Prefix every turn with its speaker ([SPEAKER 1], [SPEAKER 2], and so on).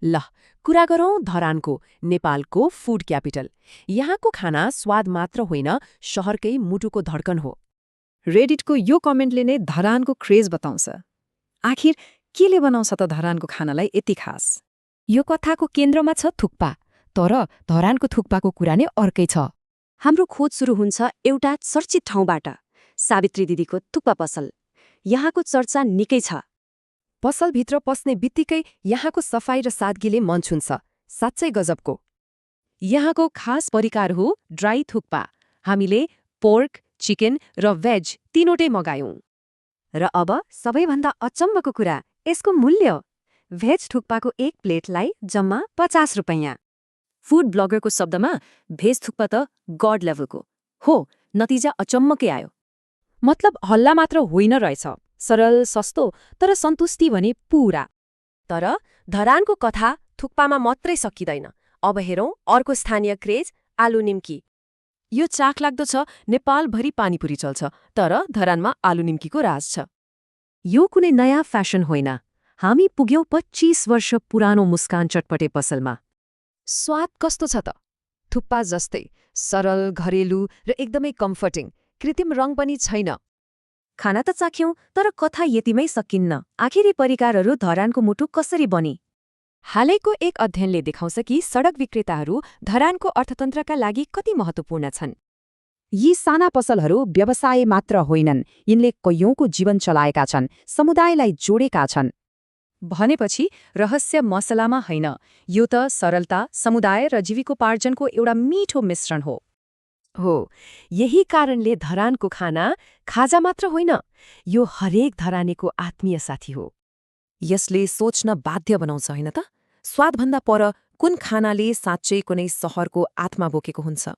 [SPEAKER 1] ल कुरा गरौँ धरानको, नेपालको फूड क्यापिटल। यहाँको खाना स्वाद मात्र होइन, शहरकै मुटुको धड्कन हो।
[SPEAKER 2] रेडिटको यो कमेन्टले नै धरानको क्रेज बताउँछ। आखिर केले बनाउँछ त धरानको खानालाई यति खास?
[SPEAKER 3] यो कथाको केन्द्रमा छ थुक्पा, तर धरानको थुक्पाको कुरा नै अर्कै छ।
[SPEAKER 4] हाम्रो खोज सुरु हुन्छ एउटा चर्चित ठाउँबाट, सावित्री दिदीको थुक्पा पसल। यहाँको चर्चा निकै छ।
[SPEAKER 1] पसलभित्र पस्ने बित्तिकै यहाँको सफाई र सादगीले मन छुन्छ, साँच्चै गजबको।
[SPEAKER 3] यहाँको खास परिकार हो ड्राई थुक्पा। हामीले पोर्क, चिकन र भेज तीनवटै मगायौं।
[SPEAKER 4] र अब सबैभन्दा अचम्मको कुरा, यसको मूल्य। भेज थुक्पाको एक प्लेटलाई जम्मा 50 रुपैयाँ।
[SPEAKER 3] फूड ब्लगरको शब्दमा भेज थुक्पा त गड लेभलको हो। नतिजा अचम्मकै आयो। मतलब हल्ला मात्र होइन रहेछ, सरल सस्तो तर सन्तुष्टि भने पूरा।
[SPEAKER 1] तर धरानको कथा थुक्पामा मात्रै सकिँदैन। अब हेरौँ अर्को स्थानीय क्रेज, आलु निम्की। यो चाखलाग्दो छ, नेपालभरि पानीपुरी चल्छ, तर धरानमा आलु निम्कीको राज छ।
[SPEAKER 4] यो कुनै नयाँ फ्यासन होइन। हामी पुग्यौं 25 वर्ष पुरानो मुस्कान चटपटे पसलमा।
[SPEAKER 1] स्वाद कस्तो छ त? थुक्पा जस्तै सरल, घरेलु र एकदमै कम्फर्टिङ। कृत्रिम रङ पनि छैन।
[SPEAKER 4] खाना त चाख्यौं, तर कथा यतिमै सकिन्न। आखिरी परिकारहरू धरानको मुटु कसरी बनी?
[SPEAKER 3] हालैको एक अध्ययनले देखाउँछ कि सडक विक्रेताहरू धरानको अर्थतन्त्रका लागि कति महत्त्वपूर्ण छन्।
[SPEAKER 2] यी साना पसलहरू व्यवसाय मात्र होइनन्, यिनले कैयौंको जीवन चलाएका छन्, समुदायलाई जोडेका छन्।
[SPEAKER 3] भनेपछि रहस्य मसलामा होइन, यो त सरलता, समुदाय र जीविकोपार्जनको एउटा मिठो मिश्रण हो।
[SPEAKER 1] यही कारणले धरानको खाना खाजा मात्र होइन, यो हरेक धरानेको आत्मीय साथी हो।
[SPEAKER 5] यसले सोच्न बाध्य बनाउँछ होइन त? स्वादभन्दा पर कुन खानाले साँच्चै कुनै सहरको आत्मा बोकेको हुन्छ?